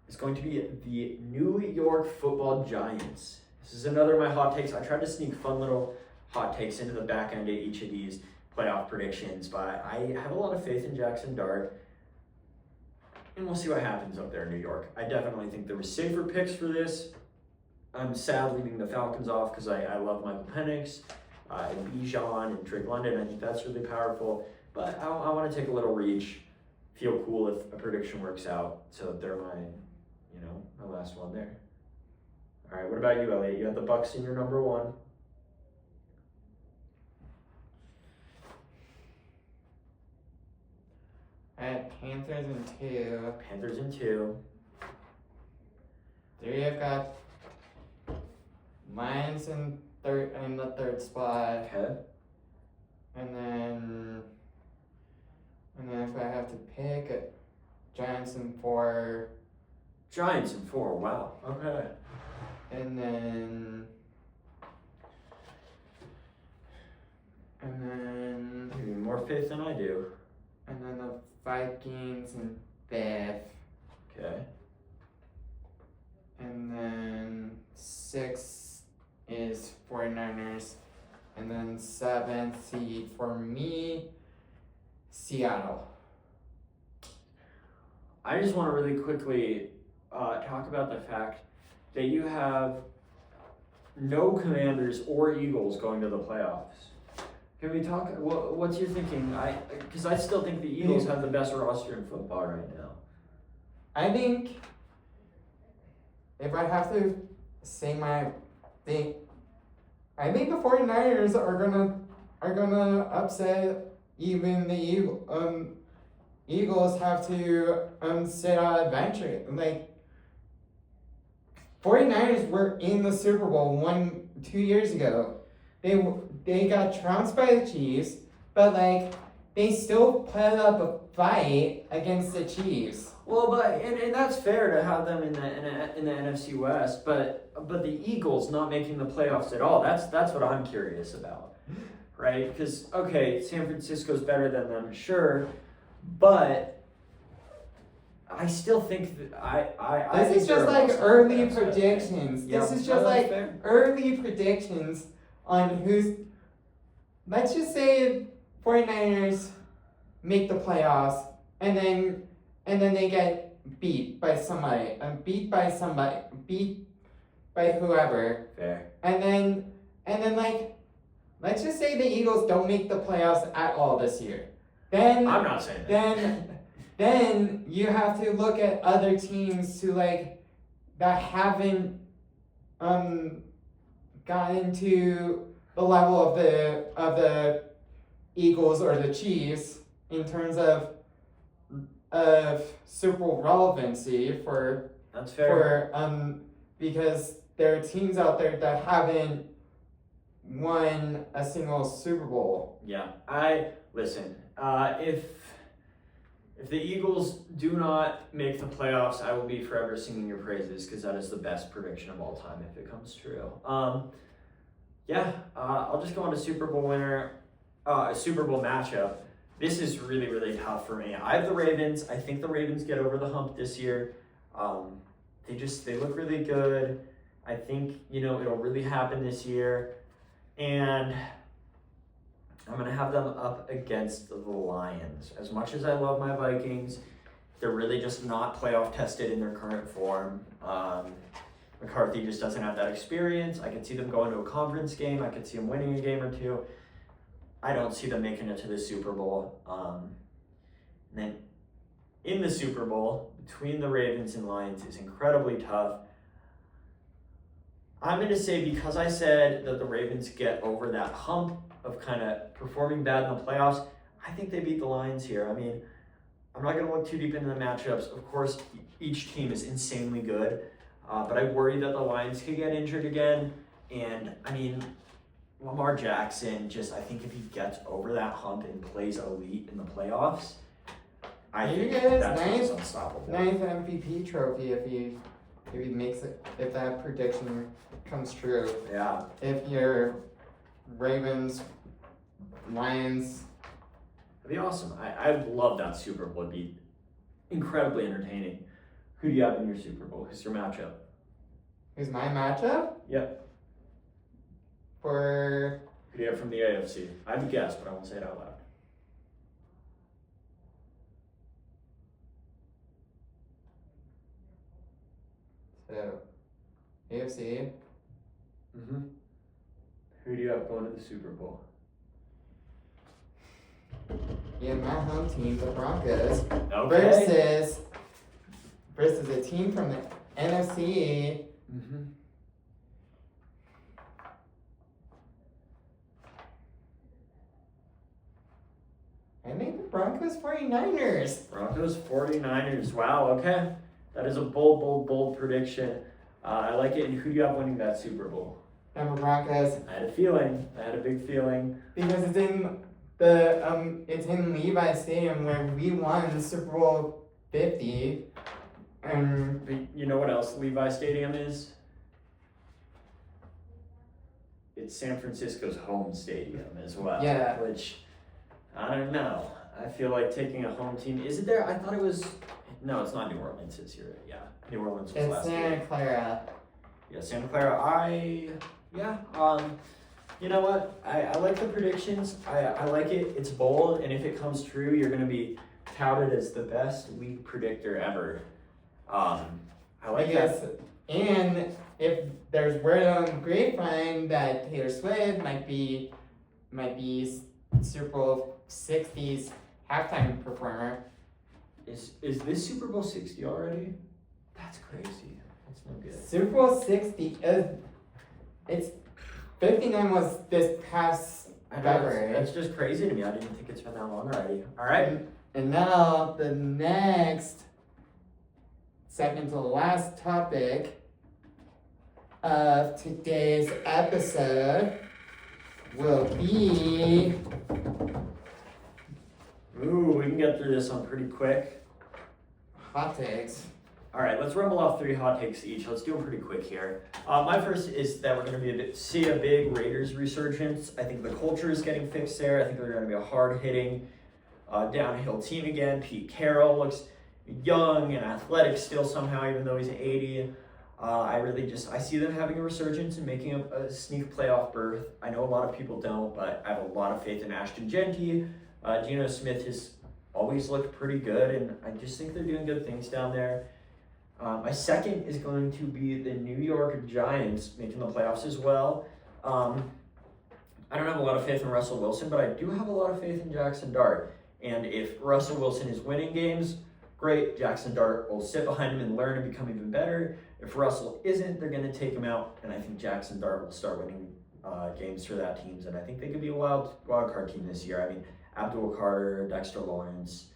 is going to be the New York Football Giants. This is another of my hot takes. I tried to sneak fun little hot takes into the back end of each of these playoff predictions, but I have a lot of faith in Jackson Dart. And we'll see what happens up there in New York. I definitely think there were safer picks for this. I'm sad leaving the Falcons off because I love Michael Penix and Bijan and Drake London. I think that's really powerful. But I want to take a little reach. Feel cool if a prediction works out. So they're my last one there. All right, what about you, Elliot? You have the Bucs in your number 1. I had Panthers in 2. Panthers in 2. 3, I've got Lions in the third spot. Okay. And then if I have to pick, Giants in 4. Giants in 4. Wow. Okay. And then You have more faith than I do. And then the Vikings in 5th. Okay. And then 6th is 49ers. And then 7th seed for me, Seattle. I just want to really quickly talk about the fact that you have no Commanders or Eagles going to the playoffs. Can we talk? What's your thinking? Because I still think the Eagles have the best roster in football right now. I think if I have to say my thing, I think the 49ers are gonna upset even the Eagles have to sit out adventure. Like 49ers were in the Super Bowl 2 years ago. They got trounced by the Chiefs, but they still put up a fight against the Chiefs. Well, but and that's fair to have them in the NFC West, but the Eagles not making the playoffs at all. That's what I'm curious about, right? Because okay, San Francisco's better than them, sure, but I still think that This is just like early predictions. This is just like early predictions on who's. Let's just say 49ers make the playoffs and then they get beat by somebody, beat by whoever. Fair. And then let's just say the Eagles don't make the playoffs at all this year. Then I'm not saying that. Then you have to look at other teams who that haven't gotten to the level of the Eagles or the Chiefs in terms of Super Bowl relevancy That's fair. because there are teams out there that haven't won a single Super Bowl. Yeah, listen. If the Eagles do not make the playoffs, I will be forever singing your praises because that is the best prediction of all time if it comes true. I'll just go on to Super Bowl winner, Super Bowl matchup. This is really, really tough for me. I have the Ravens. I think the Ravens get over the hump this year. They look really good. I think, it'll really happen this year. And I'm going to have them up against the Lions. As much as I love my Vikings, they're really just not playoff tested in their current form. McCarthy just doesn't have that experience. I could see them going to a conference game. I could see them winning a game or two. I don't see them making it to the Super Bowl. And then in the Super Bowl, between the Ravens and Lions is incredibly tough. I'm going to say, because I said that the Ravens get over that hump of kind of performing bad in the playoffs, I think they beat the Lions here. I mean, I'm not going to look too deep into the matchups. Of course, each team is insanely good, but I worry that the Lions could get injured again. And, I mean, Lamar Jackson, I think if he gets over that hump and plays elite in the playoffs, I think that's unstoppable. 9th MVP trophy if he makes it, if that prediction comes true. Yeah. If your Ravens, Lions. That'd be awesome. I love that Super Bowl. It'd be incredibly entertaining. Who do you have in your Super Bowl? Who's your matchup? Who's my matchup? Yep. For... Who do you have from the AFC? I have a guess, but I won't say it out loud. So, AFC. Mm-hmm. Who do you have going to the Super Bowl? Yeah, my home team, the Broncos, Okay. versus a team from the NFC. Mm-hmm. I think the Broncos 49ers. Broncos 49ers. Wow, okay. That is a bold prediction. I like it. And who do you have winning that Super Bowl? Denver Broncos. I had a feeling. I had a big feeling. Because it's in Levi Stadium where we won Super Bowl 50. But you know what else Levi Stadium is? It's San Francisco's home stadium as well. Yeah. Which, I don't know. I feel like taking a home team. Is it there? I thought it was. No, it's not New Orleans this year. Yeah. New Orleans was It's last year. Santa Clara. Yeah, Santa Clara. You know what? I like the predictions. I like it. It's bold, and if it comes true, you're gonna be touted as the best week predictor ever. I like that. And if there's word on the grapevine that Taylor Swift might be Super Bowl 60's halftime performer. Is this Super Bowl 60 already? That's crazy. That's no good. Super Bowl 60 it's 59 was this past February. That's just crazy to me. I didn't think it's been that long already. All right. And now the next second to the last topic of today's episode will be... Ooh, we can get through this one pretty quick. Hot takes. All right, let's rumble off 3 hot takes each. Let's do them pretty quick here. My first is that we're going to see a big Raiders resurgence. I think the culture is getting fixed there. I think they're going to be a hard-hitting, downhill team again. Pete Carroll looks young and athletic still somehow, even though he's 80. I see them having a resurgence and making a sneak playoff berth. I know a lot of people don't, but I have a lot of faith in Ashton Genty. Geno Smith has always looked pretty good, and I just think they're doing good things down there. My second is going to be the New York Giants making the playoffs as well. I don't have a lot of faith in Russell Wilson, but I do have a lot of faith in Jackson Dart. And if Russell Wilson is winning games, great. Jackson Dart will sit behind him and learn and become even better. If Russell isn't, they're going to take him out, and I think Jackson Dart will start winning games for that teams, and I think they could be a wild card team this year. I mean, Abdul Carter, Dexter Lawrence.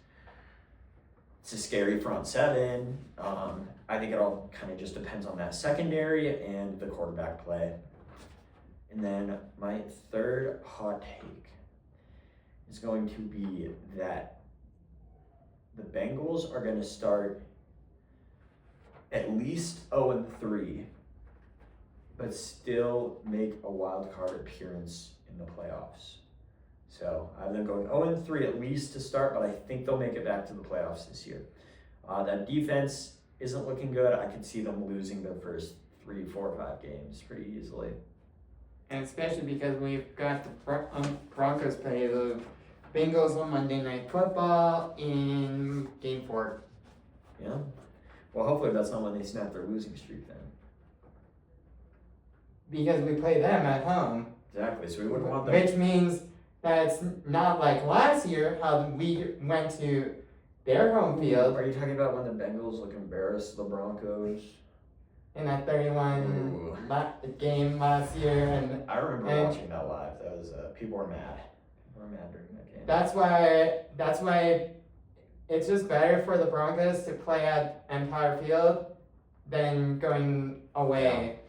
It's a scary front seven. I think it all kind of just depends on that secondary and the quarterback play. And then my third hot take is going to be that the Bengals are going to start at least 0-3, but still make a wild card appearance in the playoffs. So I have them going 0-3 at least to start, but I think they'll make it back to the playoffs this year. That defense isn't looking good. I could see them losing their first 3, 4, 5 games pretty easily. And especially because we've got the Broncos play the Bengals on Monday Night Football in Game 4. Yeah. Well, hopefully that's not when they snap their losing streak then. Because we play them at home. Exactly. So we wouldn't want them. Which means that it's not like last year how we went to their home field. Are you talking about when the Bengals embarrassed the Broncos? In that 31 game last year, and I remember watching that live. That was people were mad. People were mad during that game. That's why it's just better for the Broncos to play at Empire Field than going away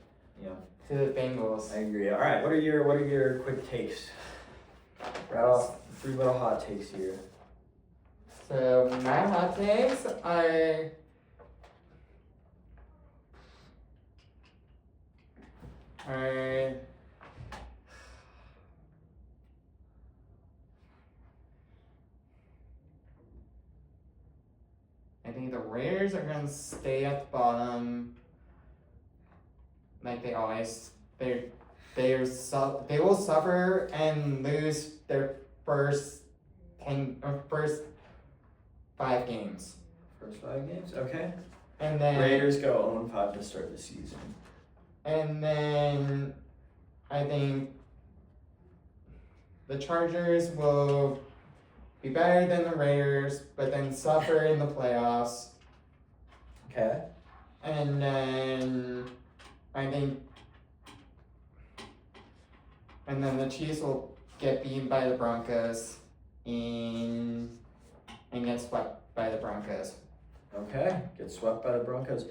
to the Bengals. I agree. All right, what are your quick takes? Right off 3 little hot takes here. So my hot takes are. I think the Raiders are gonna stay at the bottom, like they always. They will suffer and lose their first 5 games. First 5 games, okay. And then Raiders go 0-5 to start the season. And then I think the Chargers will be better than the Raiders, but then suffer in the playoffs. Okay. And then I think, and then the Chiefs will get beaten by the Broncos and get swept by the Broncos. Okay, get swept by the Broncos.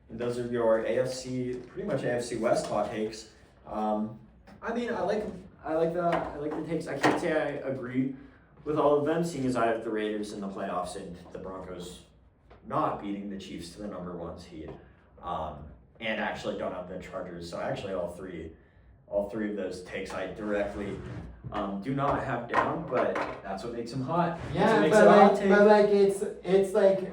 And those are your pretty much AFC West hot takes. I mean, I like the takes. I can't say I agree with all of them, seeing as I have the Raiders in the playoffs and the Broncos not beating the Chiefs to the number 1 seed, and actually don't have the Chargers. So actually, all three of those takes I directly do not have down, but that's what makes them hot. Yeah, but like it's like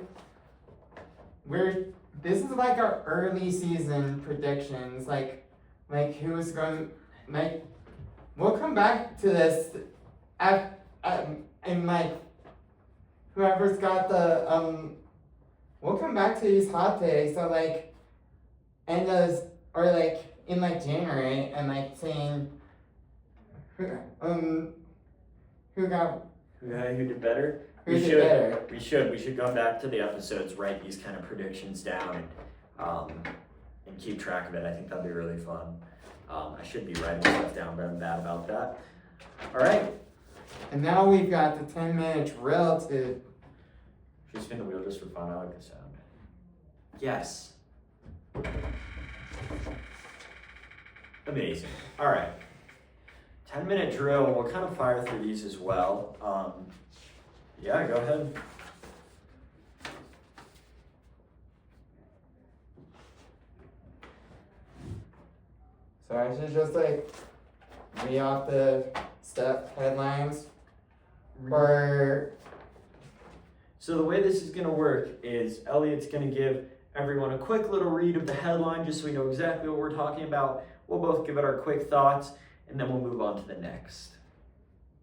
this is like our early season predictions, like who's going, like, we'll come back to this and like whoever's got the we'll come back to these hot takes, so like or like in like January and like saying who did better. We should go back to the episodes, write these kind of predictions down, and keep track of it. I think that'd be really fun. I should be writing stuff down, but I'm bad about that. All right. And now we've got the 10-minute drill to. Should we spin the wheel just for fun? I like the sound. Yes. Amazing. All right. 10-minute drill. We'll kind of fire through these as well. Yeah, go ahead. So I should just like read off the headlines or. So the way this is going to work is Elliot's going to give everyone a quick little read of the headline just so we know exactly what we're talking about. We'll both give it our quick thoughts, and then we'll move on to the next.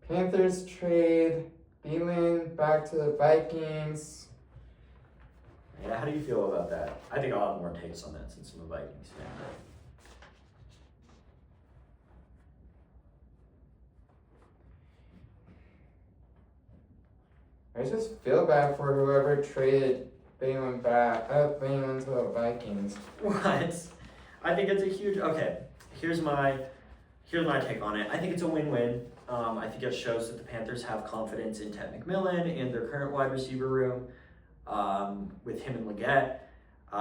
Panthers trade Thielen back to the Vikings. Yeah, how do you feel about that? I think I'll have more takes on that since I'm a Vikings fan. I just feel bad for whoever traded Thielen to the Vikings. What? I think it's a huge. Okay, here's my here's my take on it. I think it's a win-win. I think it shows that the Panthers have confidence in Ted McMillan and their current wide receiver room with him and Leggett.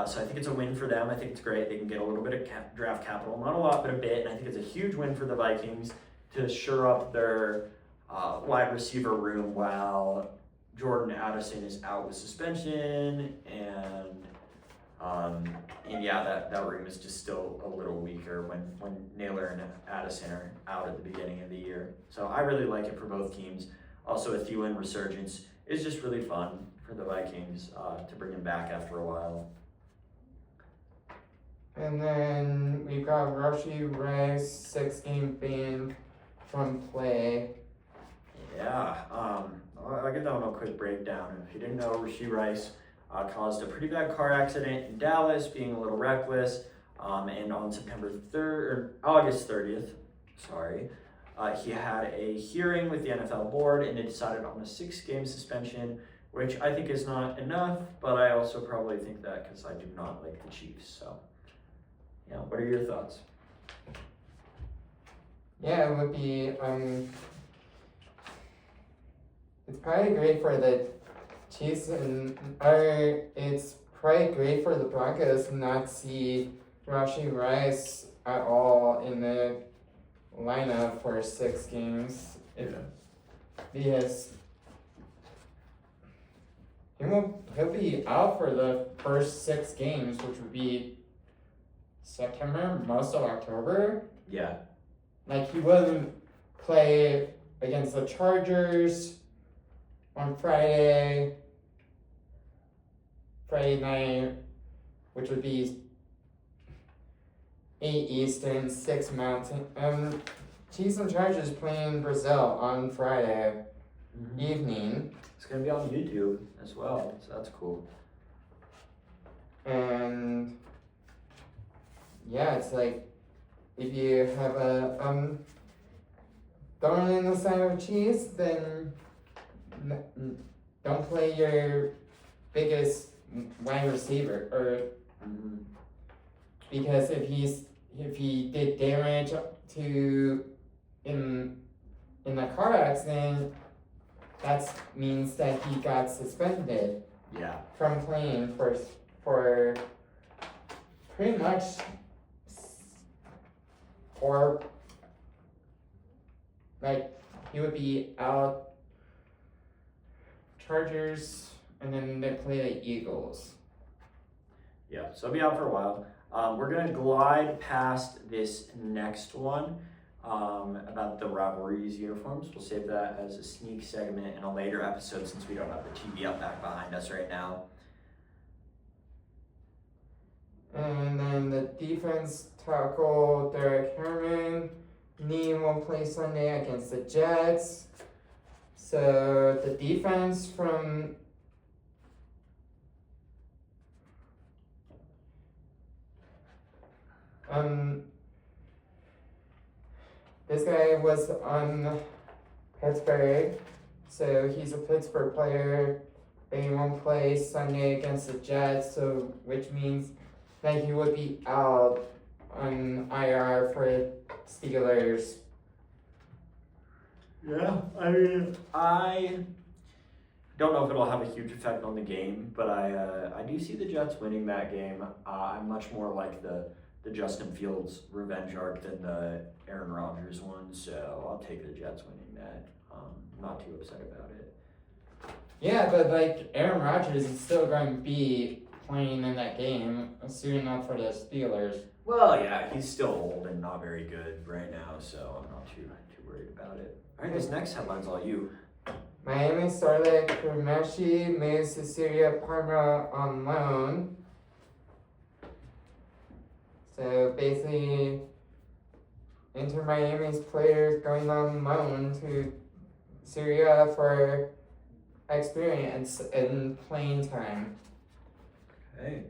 So I think it's a win for them. I think it's great. They can get a little bit of draft capital, not a lot, but a bit. And I think it's a huge win for the Vikings to shore up their wide receiver room while Jordan Addison is out with suspension, and yeah, that room is just still a little weaker when Naylor and Addison are out at the beginning of the year. So I really like it for both teams. Also, a Thielen resurgence is just really fun for the Vikings to bring him back after a while. And then we've got Rashee Rice, 6-game ban from play. Yeah, I'll give that one a quick breakdown. If you didn't know, Rashee Rice caused a pretty bad car accident in Dallas, being a little reckless, and on August 30th, he had a hearing with the NFL board, and it decided on a 6-game suspension, which I think is not enough, but I also probably think that because I do not like the Chiefs. So, yeah, what are your thoughts? Yeah, it would be, it's probably great for the Chiefs it's probably great for the Broncos to not see Rashee Rice at all in the lineup for 6 games. Because he'll be out for the first 6 games, which would be September, most of October. Yeah. Like, he wouldn't play against the Chargers on Friday night, which would be 8 Eastern, 6 Mountain. Chiefs and Chargers playing Brazil on Friday evening. It's going to be on YouTube as well, so that's cool. And yeah, it's like, if you have a thorn in the side of Chiefs, then don't play your biggest wide receiver, or because if he did damage in the car accident, that means that he got suspended from playing for pretty much he would be out Chargers, and then they play the Eagles. Yeah, so I'll be out for a while. We're going to glide past this next one about the rivalries uniforms. We'll save that as a sneak segment in a later episode since we don't have the TV up back behind us right now. And then the defense tackle, Derek Herman, knee won't play Sunday against the Jets. So the defense from this guy was on Pittsburgh, so he's a Pittsburgh player, but he won't play Sunday against the Jets, so which means that he would be out on IR for Steelers. Yeah, I mean, I don't know if it'll have a huge effect on the game, but I do see the Jets winning that game. I'm much more like the Justin Fields revenge arc than the Aaron Rodgers one, so I'll take the Jets winning that. I'm not too upset about it. Yeah, but like Aaron Rodgers is still going to be playing in that game, soon enough for the Steelers. Well, yeah, he's still old and not very good right now, so I'm not too worried about it. All right, this next headline's all you. Miami starlet Kurmeshi moves to Syria Parma on loan. So basically, Inter Miami's players going on loan to Syria for experience and playing time. Okay.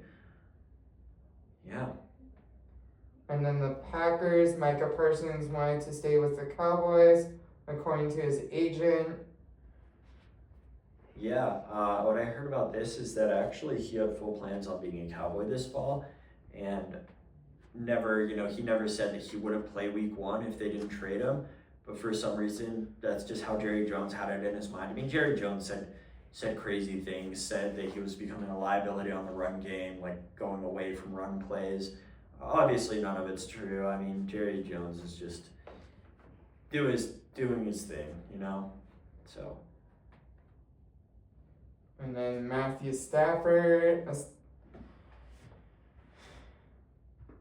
Yeah. And then the Packers, Micah Parsons wanted to stay with the Cowboys, according to his agent. Yeah, what I heard about this is that actually he had full plans on being a Cowboy this fall, and never, he never said that he wouldn't play week 1 if they didn't trade him. But for some reason, that's just how Jerry Jones had it in his mind. I mean, Jerry Jones said crazy things, said that he was becoming a liability on the run game, like going away from run plays. Obviously, none of it's true. I mean, Jerry Jones is just doing his thing, So. And then Matthew Stafford,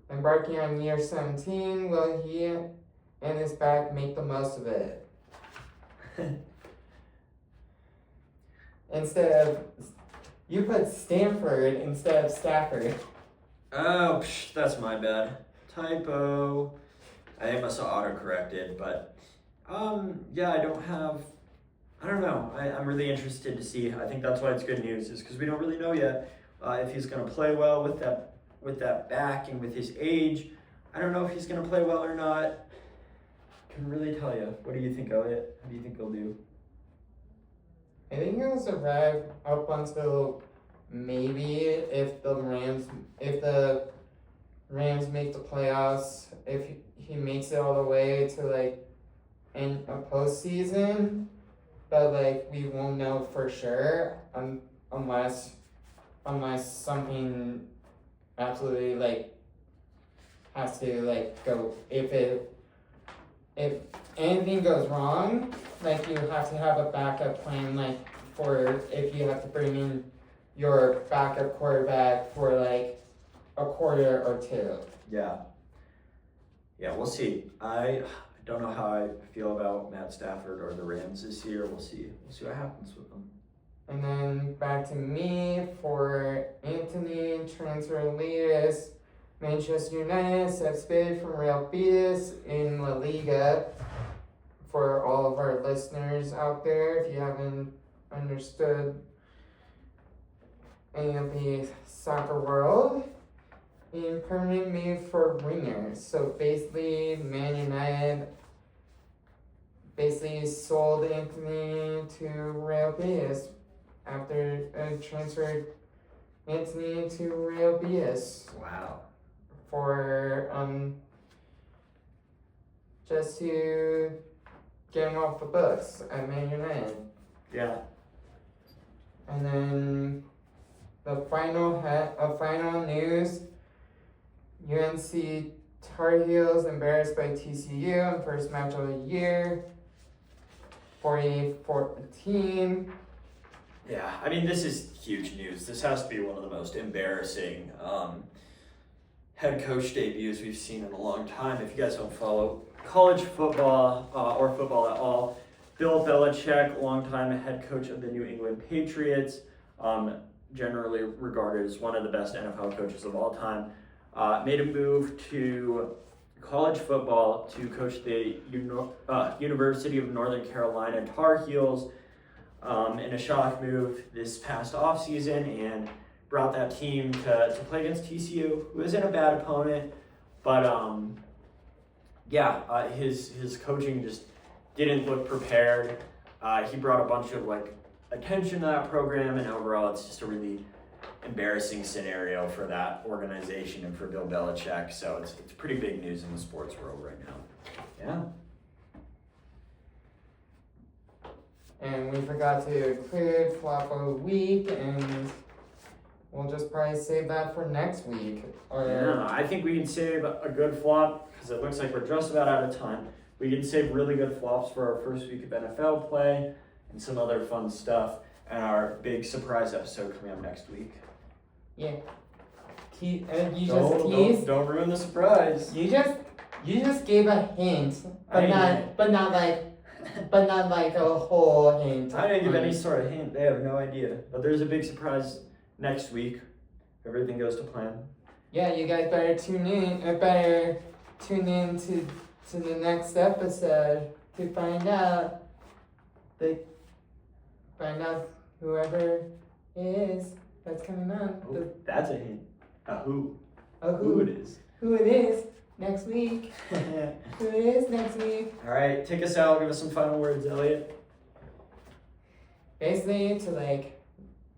embarking on year 17, will he and his back make the most of it? You put Stanford instead of Stafford. Oh, that's my bad. Typo. I must have auto-corrected, but yeah, I don't know. I'm really interested to see. I think that's why it's good news, is because we don't really know yet if he's going to play well with that back and with his age. I don't know if he's going to play well or not. Couldn't really tell you. What do you think, Elliot? How do you think he'll do? I think he'll survive up until maybe if the Rams make the playoffs, if he makes it all the way to in a postseason, but we won't know for sure unless something absolutely has to go. If anything goes wrong, you have to have a backup plan, for if you have to bring in your backup quarterback for a quarter or two. Yeah, we'll see. I don't know how I feel about Matt Stafford or the Rams this year. We'll see what happens with them. And then back to me for Anthony, transfer latest. Manchester United sets bid from Real Betis in La Liga. For all of our listeners out there, if you haven't understood any of the soccer world, in permanent move for wingers. So basically, Man United sold Anthony to Real Betis after transferred Anthony to Real Betis. Wow. For just to get him off the books at Man United. Yeah. And then the final news: UNC Tar Heels embarrassed by TCU in first match of the year, 48-14. Yeah, I mean, this is huge news. This has to be one of the most embarrassing head coach debuts we've seen in a long time. If you guys don't follow college football or football at all, Bill Belichick, longtime head coach of the New England Patriots, generally regarded as one of the best NFL coaches of all time, made a move to college football to coach the University of Northern Carolina Tar Heels in a shock move this past offseason, and brought that team to play against TCU, who isn't a bad opponent, but his coaching just didn't look prepared. He brought a bunch of attention to that program, and overall it's just a really embarrassing scenario for that organization and for Bill Belichick. So it's pretty big news in the sports world right now. Yeah. And we forgot to include flop of the week, and we'll just probably save that for next week. Yeah, I think we can save a good flop, because it looks like we're just about out of time. We can save really good flops for our first week of NFL play and some other fun stuff, and our big surprise episode coming up next week. Yeah. Don't ruin the surprise. You just gave a hint, but not a whole hint. I didn't give any sort of hint. They have no idea. But there's a big surprise next week. If everything goes to plan. Yeah, you guys better tune in. To the next episode to find out whoever it is that's coming on. Oh, that's a hint. Who it is. Who it is next week. Who it is next week. All right, take us out. Give us some final words, Elliot. Basically, to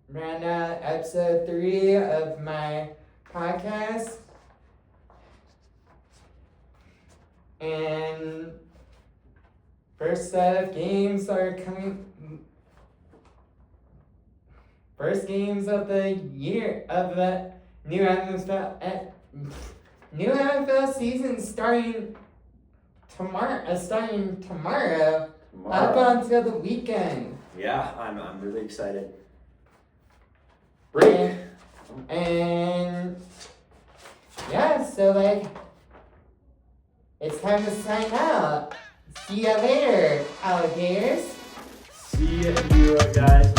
round out episode 3 of my podcast, And first set of games are coming. First games of the year of the new NFL season starting tomorrow. Up until the weekend. Yeah, I'm really excited. Break. And yeah, so like it's time to sign out. See ya later, alligators. See you guys.